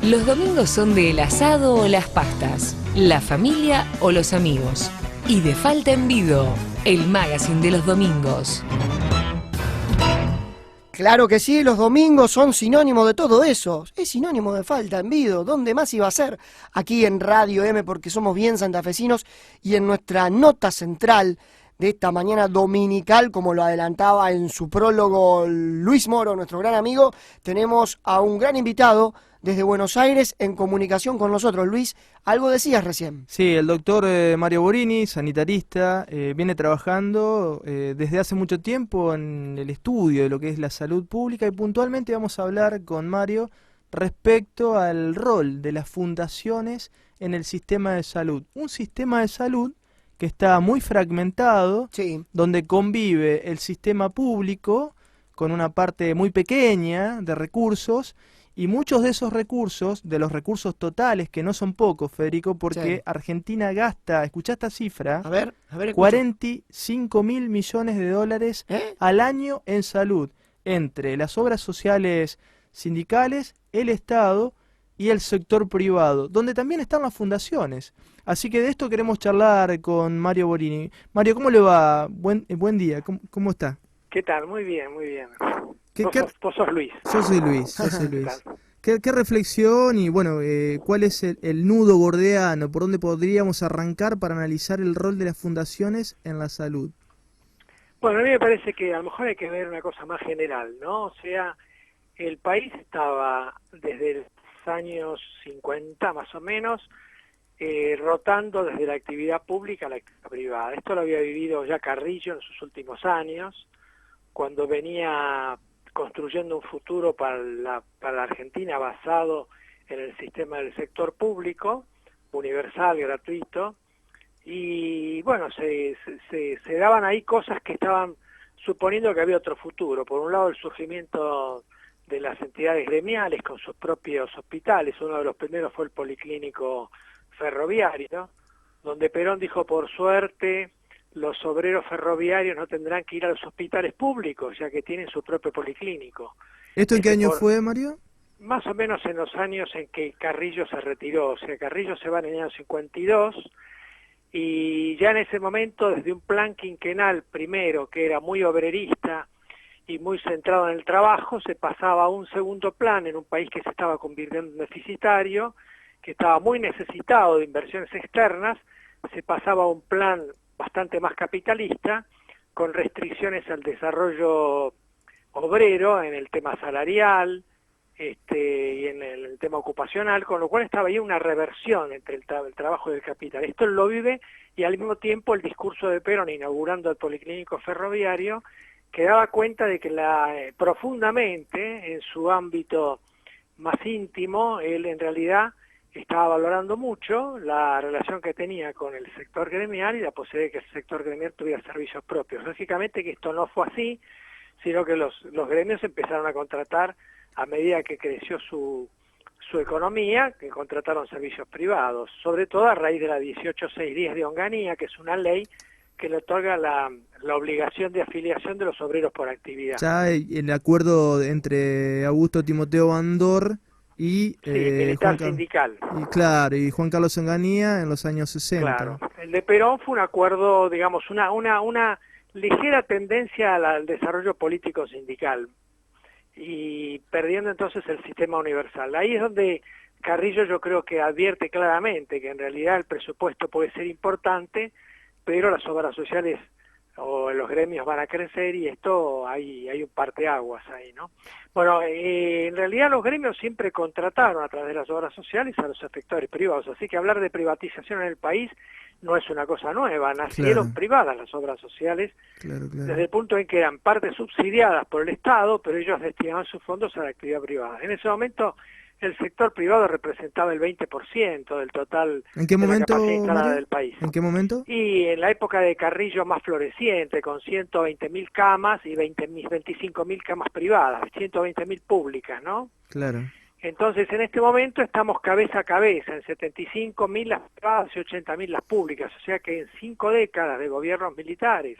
Los domingos son de el asado o las pastas, la familia o los amigos. Y de Falta en Vido, el magazine de los domingos. Claro que sí, los domingos son sinónimo de todo eso. Es sinónimo de Falta en Vido. ¿Dónde más iba a ser? Aquí en Radio M, porque somos bien santafesinos, y en nuestra nota central de esta mañana dominical, como lo adelantaba en su prólogo Luis Moro, nuestro gran amigo, tenemos a un gran invitado desde Buenos Aires en comunicación con nosotros. Luis, algo decías recién. Sí, el doctor Mario Borini, sanitarista, viene trabajando desde hace mucho tiempo en el estudio de lo que es la salud pública, y puntualmente vamos a hablar con Mario respecto al rol de las fundaciones en el sistema de salud. Un sistema de salud que está muy fragmentado, Sí. donde convive el sistema público con una parte muy pequeña de recursos, y muchos de esos recursos, de los recursos totales, que no son pocos, Federico, porque Sí. Argentina gasta, escuchá esta cifra, A ver, escucho. 45.000 millones de dólares al año en salud, entre las obras sociales sindicales, el Estado y el sector privado, donde también están las fundaciones. Así que de esto queremos charlar con Mario Borini. Mario, ¿cómo le va? Buen día, ¿cómo está? ¿Qué tal? Muy bien, muy bien. ¿Qué- Vos qué- sos Luis. Yo soy Luis, yo soy ¿Qué Luis. tal? ¿Qué reflexión y bueno, cuál es el nudo gordiano, por dónde podríamos arrancar para analizar el rol de las fundaciones en la salud? Bueno, a mí me parece que a lo mejor hay que ver una cosa más general, ¿no? O sea, el país estaba desde los años 50 más o menos rotando desde la actividad pública a la actividad privada. Esto lo había vivido ya Carrillo en sus últimos años, cuando venía construyendo un futuro para la Argentina basado en el sistema del sector público, universal, gratuito, y bueno, se daban ahí cosas que estaban suponiendo que había otro futuro. Por un lado, el surgimiento de las entidades gremiales con sus propios hospitales. Uno de los primeros fue el Policlínico Ferroviario, donde Perón dijo: por suerte los obreros ferroviarios no tendrán que ir a los hospitales públicos, ya que tienen su propio policlínico. ¿Esto en qué año fue, Mario? Más o menos en los años en que Carrillo se retiró. O sea, Carrillo se va en el año 52, y ya en ese momento, desde un plan quinquenal primero, que era muy obrerista y muy centrado en el trabajo, se pasaba a un segundo plan en un país que se estaba convirtiendo en deficitario, que estaba muy necesitado de inversiones externas. Se pasaba a un plan bastante más capitalista, con restricciones al desarrollo obrero en el tema salarial y en el tema ocupacional, con lo cual estaba ahí una reversión entre el trabajo y el capital. Esto lo vive, y al mismo tiempo el discurso de Perón inaugurando el Policlínico Ferroviario, que daba cuenta de que profundamente en su ámbito más íntimo, él en realidad estaba valorando mucho la relación que tenía con el sector gremial y la posibilidad de que el sector gremial tuviera servicios propios. Lógicamente que esto no fue así, sino que los gremios empezaron a contratar a medida que creció su economía, que contrataron servicios privados, sobre todo a raíz de la 18610 de Onganía, que es una ley que le otorga la obligación de afiliación de los obreros por actividad. Ya el acuerdo entre Augusto Timoteo Bandor y Sí, militar sindical. Y claro, y Juan Carlos Onganía en los años 60. Claro. El de Perón fue un acuerdo, digamos, una ligera tendencia al desarrollo político sindical, y perdiendo entonces el sistema universal. Ahí es donde Carrillo, yo creo que advierte claramente que en realidad el presupuesto puede ser importante, pero las obras sociales o los gremios van a crecer, y esto hay un parteaguas ahí, ¿no? Bueno, en realidad los gremios siempre contrataron a través de las obras sociales a los sectores privados, así que hablar de privatización en el país no es una cosa nueva. Nacieron Claro. privadas las obras sociales, Claro. desde el punto en que eran partes subsidiadas por el Estado, pero ellos destinaban sus fondos a la actividad privada. En ese momento el sector privado representaba el 20% del total ¿En qué de la momento, capacidad instalada Mario? del país. ¿En qué momento? Y en la época de Carrillo más floreciente, con 120.000 camas y 25.000 camas privadas, 120.000 públicas, ¿no? Claro. Entonces, en este momento estamos cabeza a cabeza, en 75.000 las privadas y 80.000 las públicas, o sea que en 5 décadas de gobiernos militares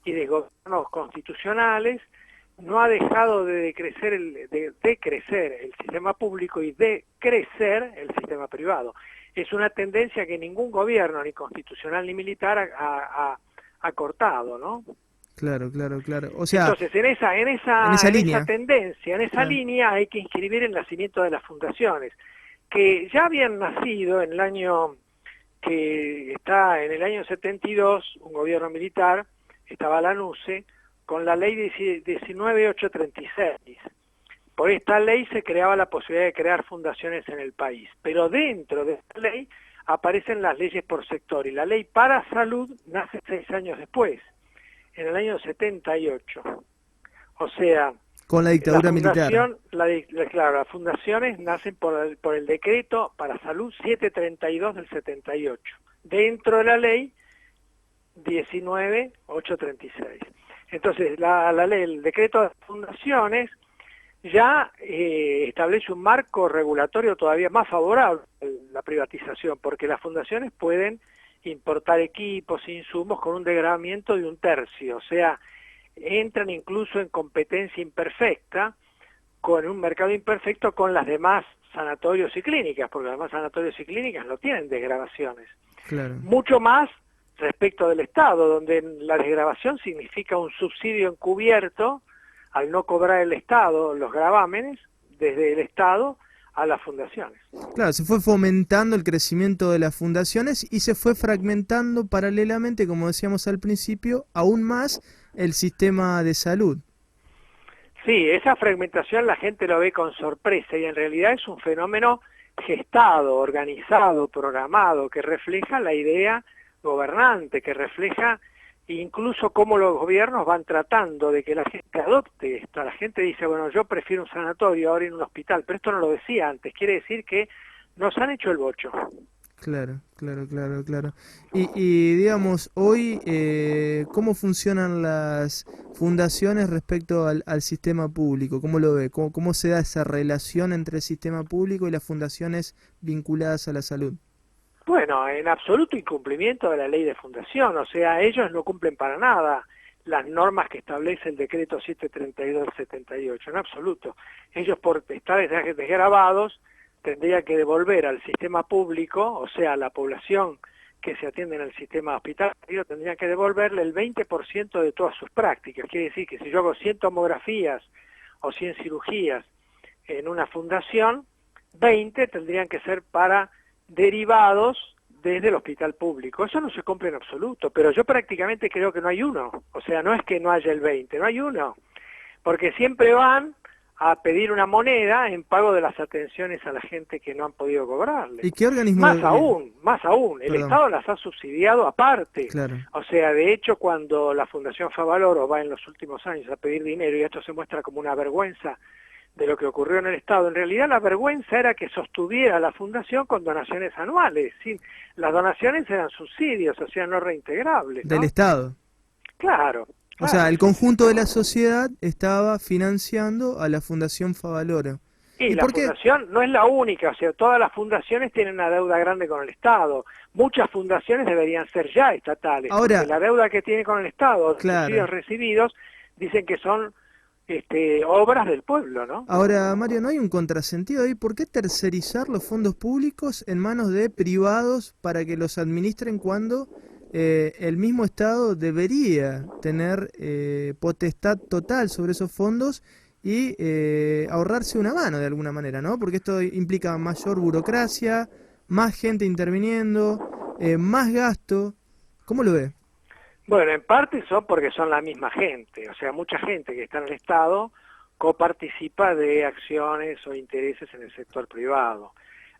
y de gobiernos constitucionales, no ha dejado de decrecer el sistema público y de crecer el sistema privado. Es una tendencia que ningún gobierno, ni constitucional ni militar, ha cortado, ¿no? Claro, claro, claro. O sea, entonces, en esa línea. tendencia, en esa Claro. línea hay que inscribir el nacimiento de las fundaciones, que ya habían nacido en el año que está en el año 72, un gobierno militar, estaba la NUCE, con la ley 19836. Por esta ley se creaba la posibilidad de crear fundaciones en el país, pero dentro de esta ley aparecen las leyes por sector, y la ley para salud nace 6 años después, en el año 78. O sea, Con la dictadura militar. Claro, las fundaciones nacen por el decreto para salud 732 del 78, dentro de la ley 19836. Entonces, la ley, el decreto de fundaciones ya establece un marco regulatorio todavía más favorable a la privatización, porque las fundaciones pueden importar equipos, insumos con un desgravamiento de 1/3, o sea, entran incluso en competencia imperfecta con un mercado imperfecto con las demás sanatorios y clínicas, porque además sanatorios y clínicas no tienen desgravaciones. Claro. Mucho más respecto del Estado, donde la desgravación significa un subsidio encubierto al no cobrar el Estado los gravámenes desde el Estado a las fundaciones. Claro, se fue fomentando el crecimiento de las fundaciones y se fue fragmentando paralelamente, como decíamos al principio, aún más el sistema de salud. Sí, esa fragmentación la gente lo ve con sorpresa y en realidad es un fenómeno gestado, organizado, programado, que refleja la idea gobernante, que refleja incluso cómo los gobiernos van tratando de que la gente adopte esto. La gente dice, bueno, yo prefiero un sanatorio ahora en un hospital, pero esto no lo decía antes, quiere decir que nos han hecho el bocho. Claro, claro, claro, claro. Y digamos, hoy, ¿cómo funcionan las fundaciones respecto al sistema público? ¿Cómo lo ve? ¿Cómo se da esa relación entre el sistema público y las fundaciones vinculadas a la salud? Bueno, en absoluto incumplimiento de la ley de fundación, o sea, ellos no cumplen para nada las normas que establece el decreto 732 del 78, en absoluto. Ellos por estar desgravados tendrían que devolver al sistema público, o sea, a la población que se atiende en el sistema hospitalario, tendrían que devolverle el 20% de todas sus prácticas. Quiere decir que si yo hago 100 tomografías o 100 cirugías en una fundación, 20 tendrían que ser para derivados desde el hospital público. Eso no se cumple en absoluto, pero yo prácticamente creo que no hay uno. O sea, no es que no haya el 20, no hay uno. Porque siempre van a pedir una moneda en pago de las atenciones a la gente que no han podido cobrarle. ¿Y qué organismo? Más aún, el Estado las ha subsidiado aparte. Claro. O sea, de hecho, cuando la Fundación Favaloro va en los últimos años a pedir dinero, y esto se muestra como una vergüenza de lo que ocurrió en el Estado, en realidad la vergüenza era que sostuviera la fundación con donaciones anuales. Las donaciones eran subsidios, o sea, no reintegrables, ¿no? Del Estado. Claro. O sea, el conjunto de la sociedad estaba financiando a la Fundación Favaloro. Y la fundación no es la única, o sea, todas las fundaciones tienen una deuda grande con el Estado. Muchas fundaciones deberían ser ya estatales. Ahora, porque la deuda que tiene con el Estado, los claro, subsidios recibidos, dicen que son obras del pueblo, ¿no? Ahora, Mario, ¿no hay un contrasentido ahí? ¿Por qué tercerizar los fondos públicos en manos de privados para que los administren cuando el mismo Estado debería tener potestad total sobre esos fondos y ahorrarse una mano de alguna manera, ¿no? Porque esto implica mayor burocracia, más gente interviniendo, más gasto. ¿Cómo lo ve? Bueno, en parte son porque son la misma gente, o sea, mucha gente que está en el Estado coparticipa de acciones o intereses en el sector privado.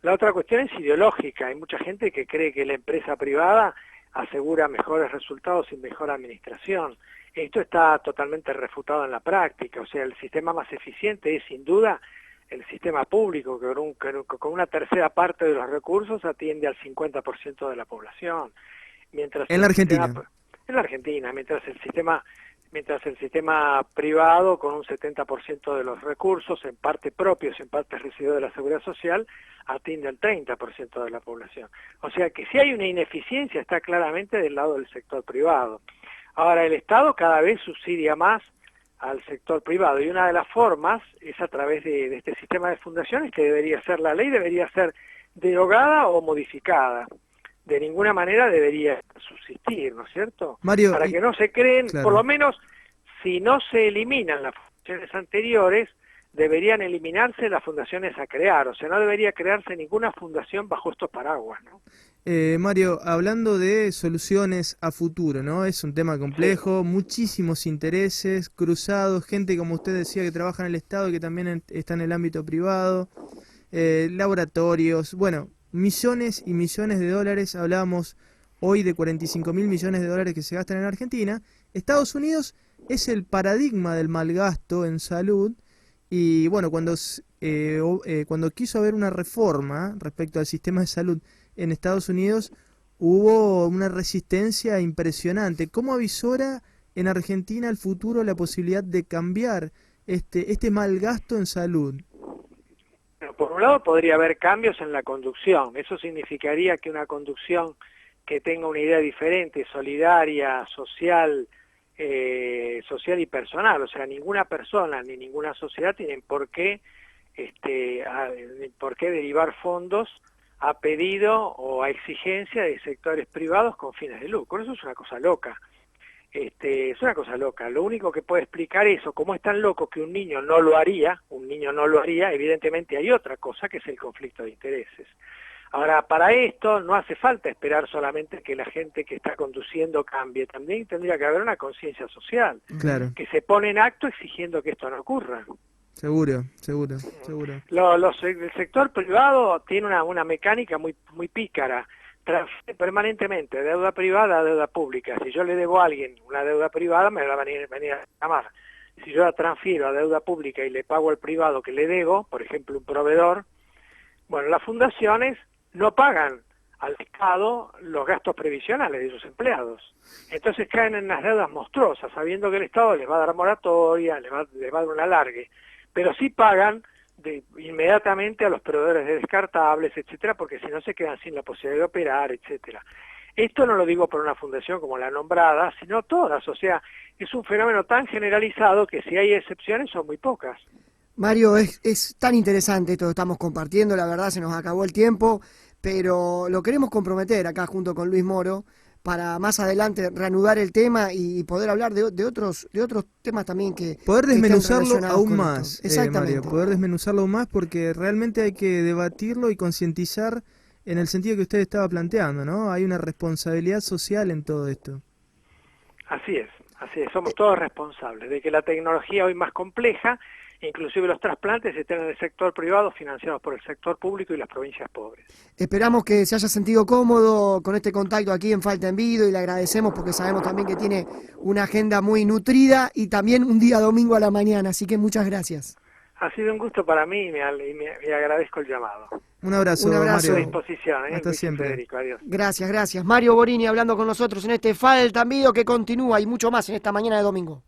La otra cuestión es ideológica, hay mucha gente que cree que la empresa privada asegura mejores resultados y mejor administración. Esto está totalmente refutado en la práctica, o sea, el sistema más eficiente es sin duda el sistema público, que con una tercera parte de los recursos atiende al 50% de la población. Mientras en la Argentina. En la Argentina, mientras el sistema privado con un 70% de los recursos, en parte propios, en parte recibidos de la Seguridad Social, atiende al 30% de la población. O sea que si hay una ineficiencia está claramente del lado del sector privado. Ahora el Estado cada vez subsidia más al sector privado, y una de las formas es a través de este sistema de fundaciones, que debería ser, la ley debería ser derogada o modificada. De ninguna manera debería subsistir, ¿no es cierto? Mario, Para que no se creen, claro. por lo menos, si no se eliminan las fundaciones anteriores, deberían eliminarse las fundaciones a crear, o sea, no debería crearse ninguna fundación bajo estos paraguas, ¿no? Mario, hablando de soluciones a futuro, ¿no? Es un tema complejo, muchísimos intereses cruzados, gente como usted decía que trabaja en el Estado y que también está en el ámbito privado, laboratorios, bueno, millones y millones de dólares. Hablábamos hoy de 45.000 millones de dólares que se gastan en Argentina. Estados Unidos es el paradigma del mal gasto en salud y bueno, cuando quiso haber una reforma respecto al sistema de salud en Estados Unidos, hubo una resistencia impresionante. ¿Cómo avisora en Argentina el futuro la posibilidad de cambiar este mal gasto en salud? Bueno, por un lado podría haber cambios en la conducción. Eso significaría que una conducción que tenga una idea diferente, solidaria, social y personal. O sea, ninguna persona ni ninguna sociedad tienen por qué derivar fondos a pedido o a exigencia de sectores privados con fines de lucro. Eso es una cosa loca. Es una cosa loca. Lo único que puede explicar eso, como es tan loco que un niño no lo haría, evidentemente hay otra cosa que es el conflicto de intereses. Ahora, para esto no hace falta esperar solamente que la gente que está conduciendo cambie, también tendría que haber una conciencia social, Claro. que se pone en acto exigiendo que esto no ocurra. Seguro. El sector privado tiene una mecánica muy pícara, transfiere permanentemente deuda privada a deuda pública. Si yo le debo a alguien una deuda privada, me va a venir a reclamar. Si yo la transfiero a deuda pública y le pago al privado que le debo, por ejemplo un proveedor, bueno, las fundaciones no pagan al Estado los gastos previsionales de sus empleados. Entonces caen en unas deudas monstruosas, sabiendo que el Estado les va a dar moratoria, les va a dar un alargue, pero sí pagan inmediatamente a los proveedores de descartables, etcétera, porque si no se quedan sin la posibilidad de operar, etcétera. Esto no lo digo por una fundación como la nombrada, sino todas, o sea, es un fenómeno tan generalizado que si hay excepciones son muy pocas. Mario, es tan interesante esto que estamos compartiendo, la verdad se nos acabó el tiempo, pero lo queremos comprometer acá junto con Luis Moro para más adelante reanudar el tema y poder hablar de otros temas también que poder que estén desmenuzarlo relacionados aún con más, esto. Exactamente. Mario, poder desmenuzarlo aún más porque realmente hay que debatirlo y concientizar en el sentido que usted estaba planteando, ¿no? Hay una responsabilidad social en todo esto. Así es, somos todos responsables de que la tecnología hoy más compleja, inclusive los trasplantes, estén en el sector privado financiados por el sector público y las provincias pobres. Esperamos que se haya sentido cómodo con este contacto aquí en Falta en Vido y le agradecemos porque sabemos también que tiene una agenda muy nutrida y también un día domingo a la mañana, así que muchas gracias. Ha sido un gusto para mí y me agradezco el llamado. Un abrazo, Un abrazo. A Mario. disposición, Hasta Luis y siempre. Federico, adiós. Gracias. Mario Borini hablando con nosotros en este Falta en Vido que continúa y mucho más en esta mañana de domingo.